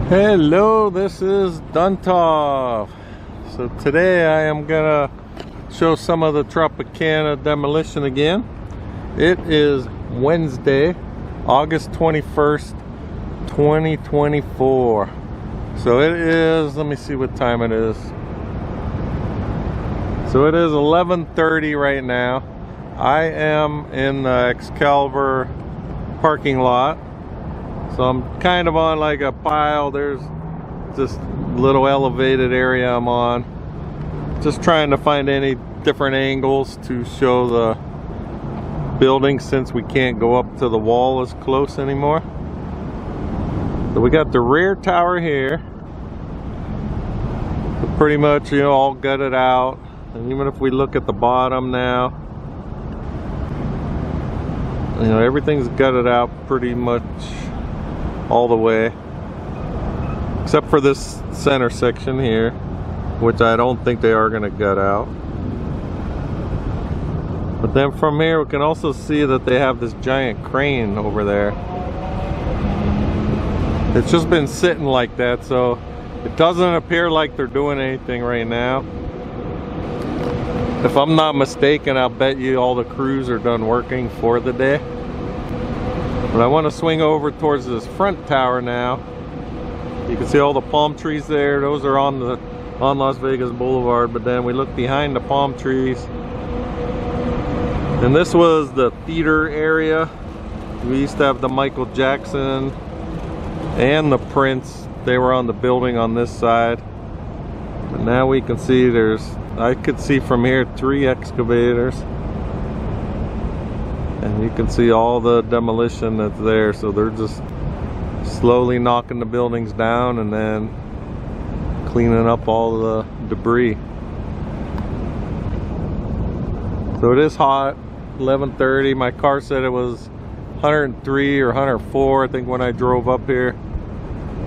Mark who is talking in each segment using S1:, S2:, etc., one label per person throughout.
S1: Hello, this is Duntov. So today I am gonna show some of the Tropicana demolition again. It is Wednesday, August 21st, 2024. So it is, let me see what time it is. So it is 11:30 right now. I am in the Excalibur parking lot. So I'm kind of on like a pile. There's this little elevated area I'm on. Just trying to find any different angles to show the building since we can't go up to the wall as close anymore. So we got the rear tower here. So pretty much, you know, all gutted out. And even if we look at the bottom now, you know, everything's gutted out pretty much all the way, except for this center section here, which I don't think they are going to gut out. But then from here we can also see that they have this giant crane over there. It's just been sitting like that, so it doesn't appear like they're doing anything right now. If I'm not mistaken, I'll bet you all the crews are done working for the day. But I want to swing over towards this front tower now. You can see all the palm trees there. Those are on Las Vegas Boulevard. But then we look behind the palm trees, and this was the theater area. We used to have the Michael Jackson and the Prince. They were on the building on this side. But now we can see I could see from here 3 excavators. And you can see all the demolition that's there. So they're just slowly knocking the buildings down and then cleaning up all the debris. So it is hot, 11:30. My car said it was 103 or 104, I think, when I drove up here.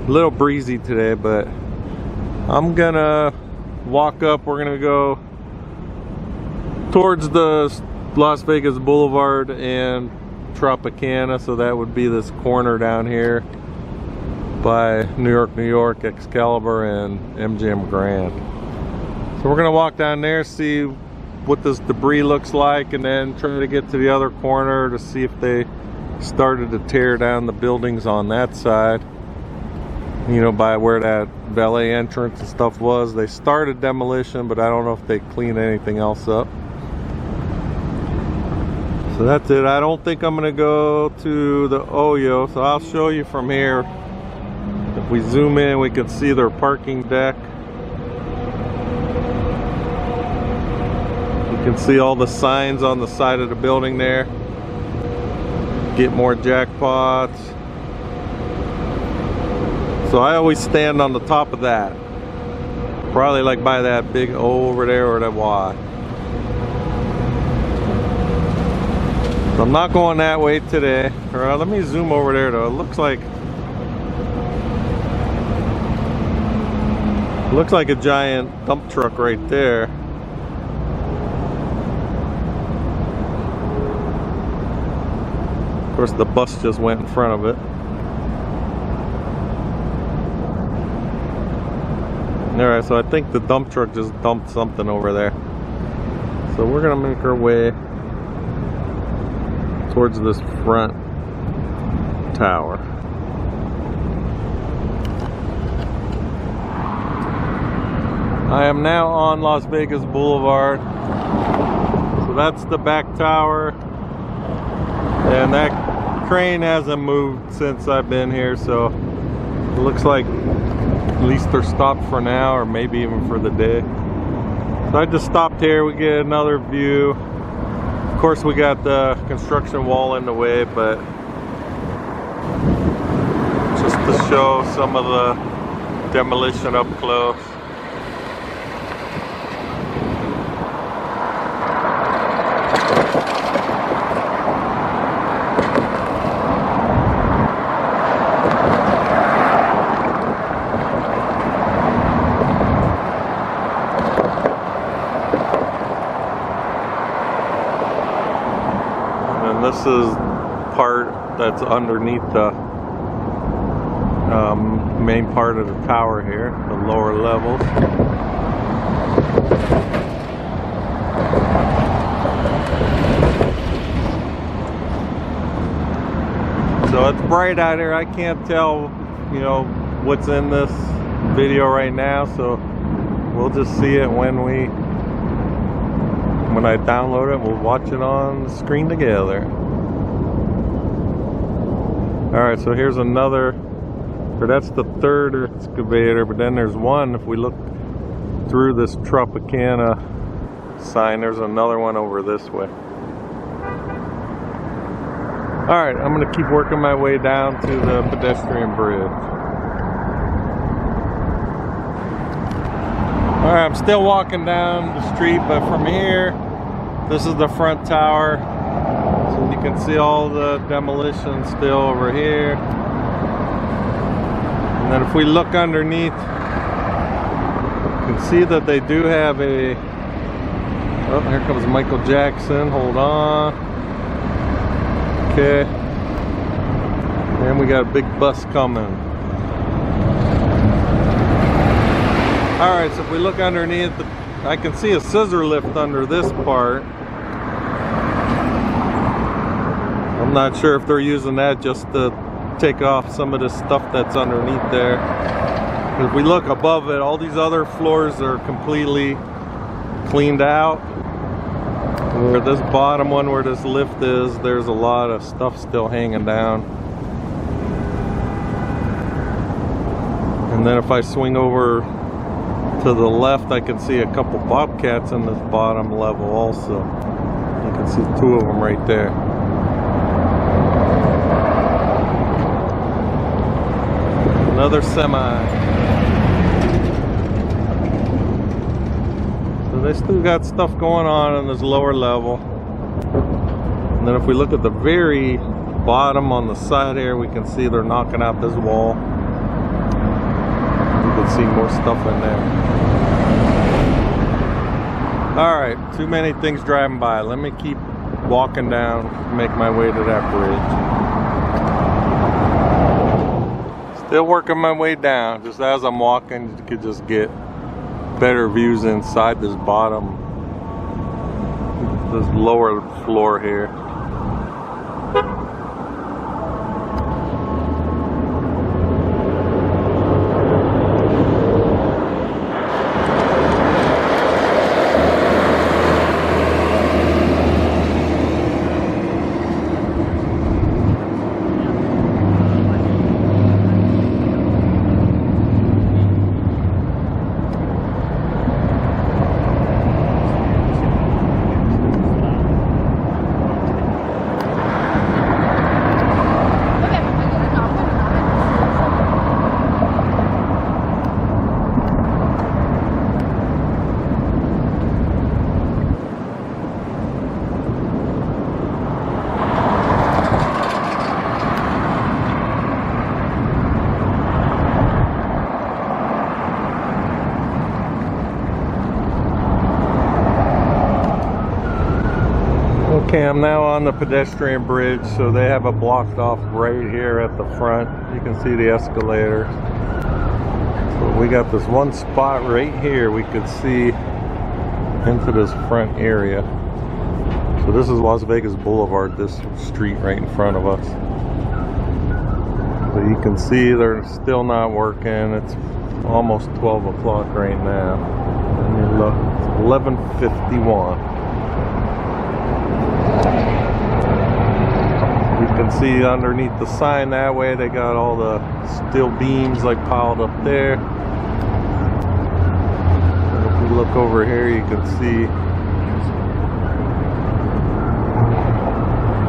S1: A little breezy today, but I'm gonna walk up. We're gonna go towards the Las Vegas Boulevard and Tropicana, so that would be this corner down here by New York, Excalibur, and MGM Grand. So we're gonna walk down there, see what this debris looks like, and then try to get to the other corner to see if they started to tear down the buildings on that side. You know, by where that valet entrance and stuff was. They started demolition, but I don't know if they cleaned anything else up. So that's it. I don't think I'm gonna go to the Oyo, so I'll show you from here. If we zoom in, we can see their parking deck. You can see all the signs on the side of the building there. Get more jackpots. So I always stand on the top of that. Probably like by that big O over there or that Y. So I'm not going that way today. Let me zoom over there though. It looks like a giant dump truck right there. Of course the bus just went in front of it. Alright, so I think the dump truck just dumped something over there. So we're gonna make our way towards this front tower. I am now on Las Vegas Boulevard. So that's the back tower. And that crane hasn't moved since I've been here, so it looks like at least they're stopped for now, or maybe even for the day. So I just stopped here. We get another view. Of course, we got the construction wall in the way, but just to show some of the demolition up close. This is part that's underneath the main part of the tower here, the lower levels. So it's bright out here. I can't tell, you know, what's in this video right now, so we'll just see it when I download it. We'll watch it on the screen together. Alright, so here's another, or that's the third excavator, but then there's one, if we look through this Tropicana sign, there's another one over this way. Alright, I'm going to keep working my way down to the pedestrian bridge. Alright, I'm still walking down the street, but from here, this is the front tower. So you can see all the demolition still over here. And then if we look underneath, you can see that they do have a... Oh, here comes Michael Jackson. Hold on. Okay. And we got a big bus coming. Alright, so if we look underneath, I can see a scissor lift under this part. I'm not sure if they're using that just to take off some of the stuff that's underneath there. If we look above it, all these other floors are completely cleaned out. Where this bottom one, where this lift is, there's a lot of stuff still hanging down. And then if I swing over to the left, I can see a couple bobcats in this bottom level also. You can see two of them right there. Another semi. So they still got stuff going on in this lower level. And then if we look at the very bottom on the side here, we can see they're knocking out this wall. You can see more stuff in there. Alright, too many things driving by. Let me keep walking down, make my way to that bridge. Still working my way down. Just as I'm walking, you could just get better views inside this bottom, this lower floor here. Okay, I'm now on the pedestrian bridge, so they have it blocked off right here at the front. You can see the escalator. So we got this one spot right here we could see into this front area. So this is Las Vegas Boulevard, this street right in front of us. So you can see they're still not working. It's almost 12 o'clock right now. Let me look, it's 11:51. You can see underneath the sign that way, they got all the steel beams like piled up there. And if we look over here, you can see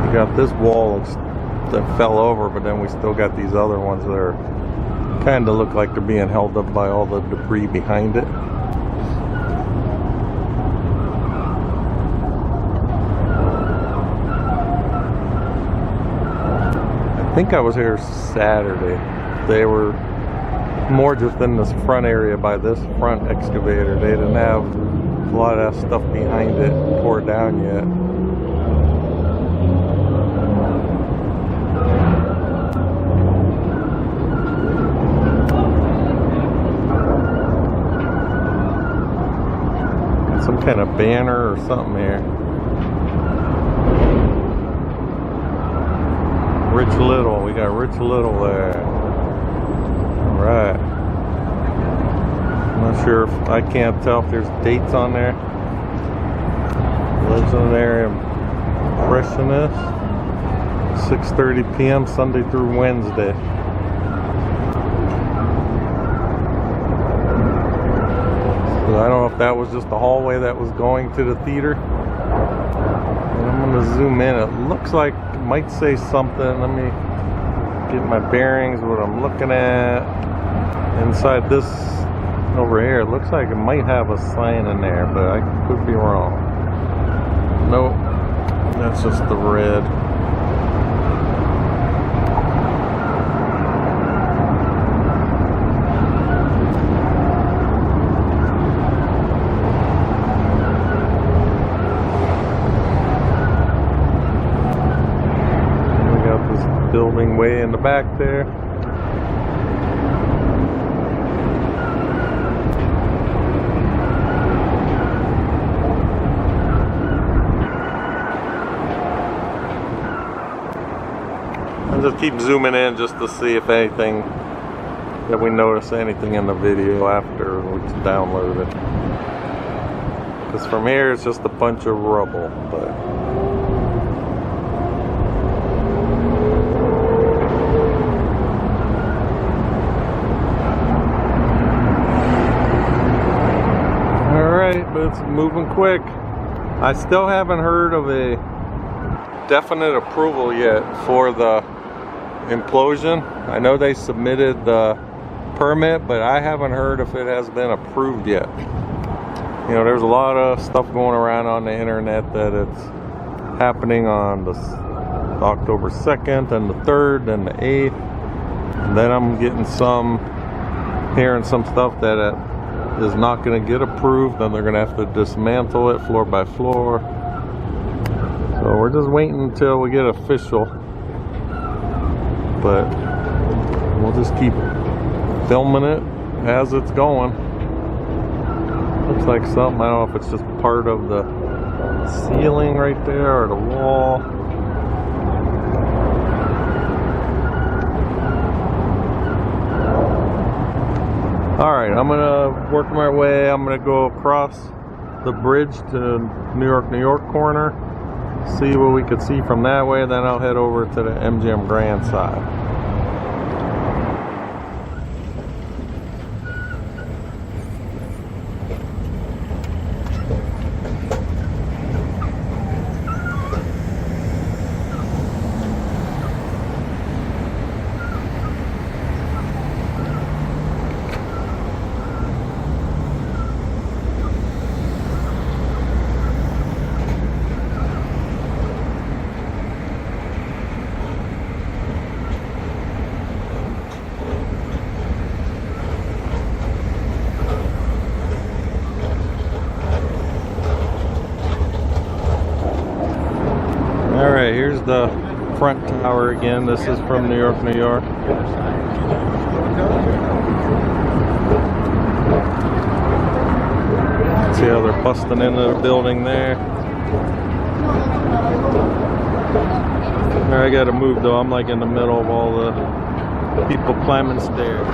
S1: you got this wall that fell over, but then we still got these other ones that are kind of look like they're being held up by all the debris behind it. I think I was here Saturday. They were more just in this front area by this front excavator. They didn't have a lot of that stuff behind it poured down yet. kind of banner or something here. Rich Little, we got Rich Little there. Alright. I'm not sure if, I can't tell if there's dates on there. Legendary Impressionist. 6:30 p.m. Sunday through Wednesday. So I don't know if that was just the hallway that was going to the theater. And I'm going to zoom in. It looks like it might say something. Let me get my bearings, what I'm looking at. Inside this over here, it looks like it might have a sign in there, but I could be wrong. Nope, that's just the red. We got this building way in the back there. Just keep zooming in just to see if anything that we notice anything in the video after it's downloaded. Because from here it's just a bunch of rubble, but alright, but it's moving quick. I still haven't heard of a definite approval yet for the implosion. I know they submitted the permit, but I haven't heard if it has been approved yet. You know, there's a lot of stuff going around on the internet that it's happening on the October 2nd and the 3rd and the 8th. And then I'm getting hearing some stuff that it is not going to get approved, and they're going to have to dismantle it floor by floor. So we're just waiting until we get official. But we'll just keep filming it as it's going. Looks like something, I don't know if it's just part of the ceiling right there or the wall. Alright, I'm gonna work my way. I'm gonna go across the bridge to New York corner. See what we could see from that way, then I'll head over to the MGM Grand side. Alright, here's the front tower again. This is from New York. See how they're busting into the building there. Alright, I gotta move though. I'm like in the middle of all the people climbing stairs.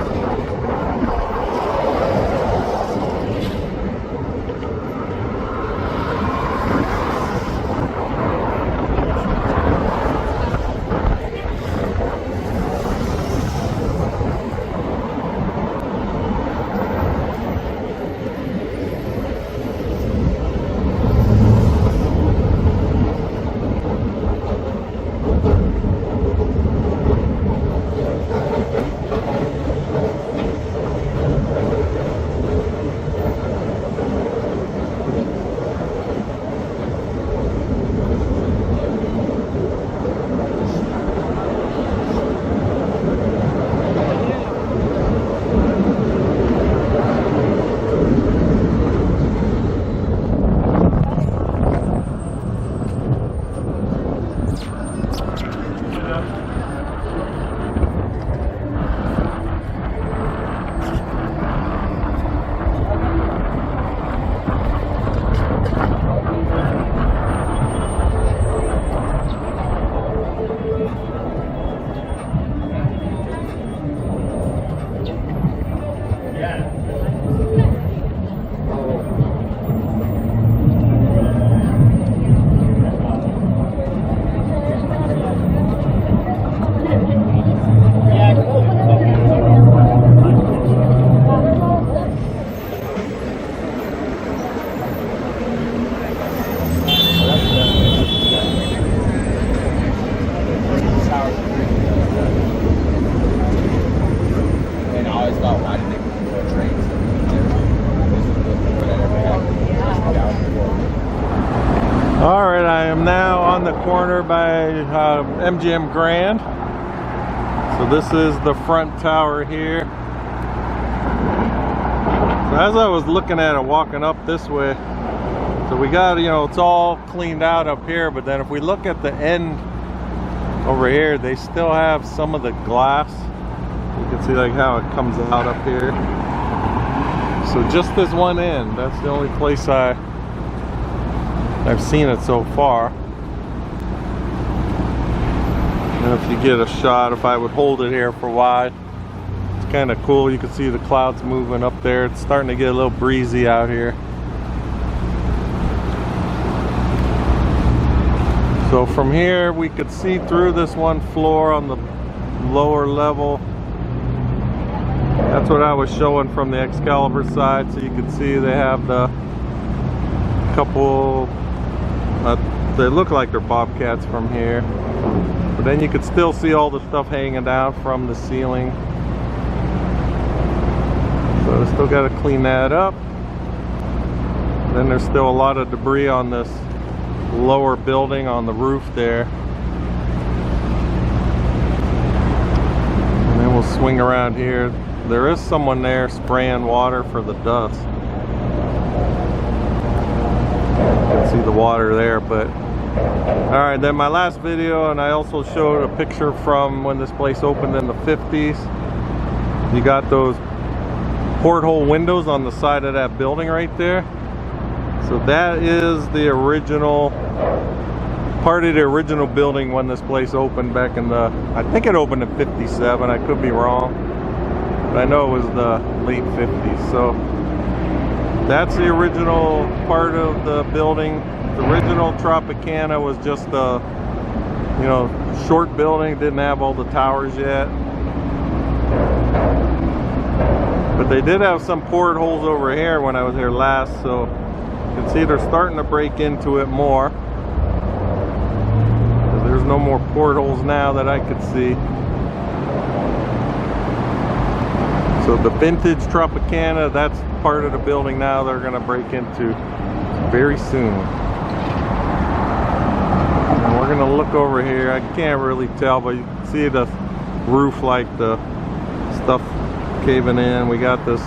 S1: Alright, I am now on the corner by MGM Grand. So this is the front tower here. So as I was looking at it walking up this way, so we got, it's all cleaned out up here, but then if we look at the end over here, they still have some of the glass. You can see like how it comes out up here. So just this one end, that's the only place I've seen it so far. And if you get a shot, if I would hold it here for a while, it's kind of cool. You can see the clouds moving up there. It's starting to get a little breezy out here. So from here we could see through this one floor on the lower level. That's what I was showing from the Excalibur side. So you can see they have the couple, they look like they're bobcats from here. But then you could still see all the stuff hanging down from the ceiling. So I still got to clean that up. Then there's still a lot of debris on this lower building on the roof there. And then we'll swing around here. There is someone there spraying water for the dust. You can see the water there, but alright, then my last video, and I also showed a picture from when this place opened in the 50s. You got those porthole windows on the side of that building right there. So that is the original, part of the original building when this place opened back in the, I think it opened in 57, I could be wrong. But I know it was the late 50s. So that's the original part of the building. The original Tropicana was just a, short building, didn't have all the towers yet. But they did have some portholes over here when I was here last, so you can see they're starting to break into it more. There's no more portholes now that I could see. So the vintage Tropicana, that's part of the building now they're going to break into very soon. And we're going to look over here. I can't really tell, but you can see the roof, like the stuff caving in. We got this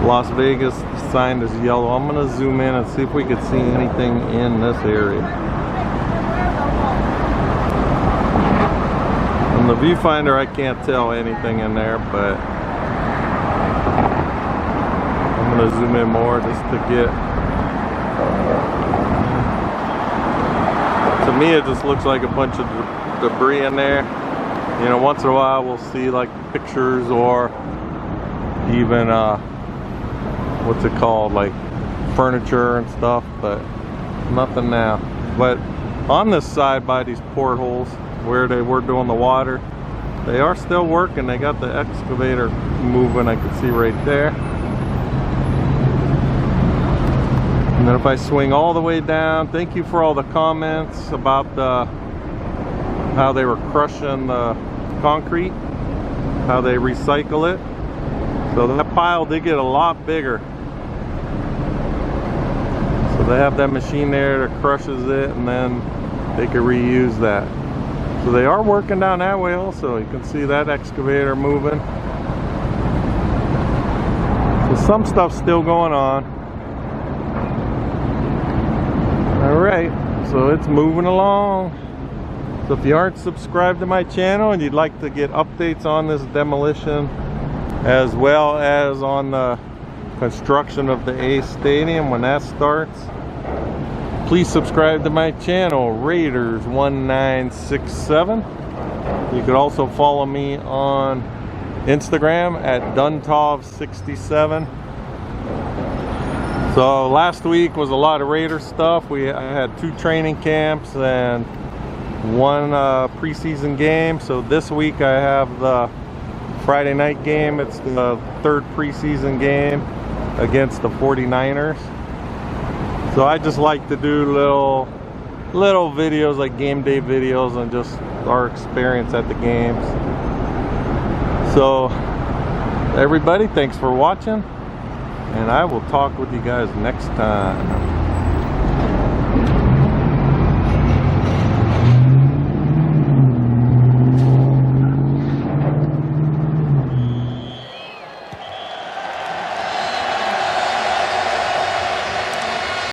S1: Las Vegas sign is yellow. I'm going to zoom in and see if we can see anything in this area. From the viewfinder I can't tell anything in there, but I'm going to zoom in more just to get. To me it just looks like a bunch of debris in there. Once in a while we'll see like pictures or even what's it called, like furniture and stuff, but nothing now. But on this side by these portholes where they were doing the water, they are still working. They got the excavator moving, I can see right there. And then if I swing all the way down, thank you for all the comments about how they were crushing the concrete, how they recycle it. So that pile did get a lot bigger. So they have that machine there that crushes it, and then they can reuse that. So they are working down that way also. You can see that excavator moving. So some stuff's still going on. Alright, so it's moving along. So if you aren't subscribed to my channel and you'd like to get updates on this demolition, as well as on the construction of the A Stadium when that starts, please subscribe to my channel, Raiders1967. You could also follow me on Instagram at duntov67. So last week was a lot of Raider stuff. I had 2 training camps and 1 preseason game. So this week I have the Friday night game. It's the 3rd preseason game against the 49ers. So I just like to do little videos, like game day videos, and just our experience at the games. So everybody, thanks for watching, and I will talk with you guys next time.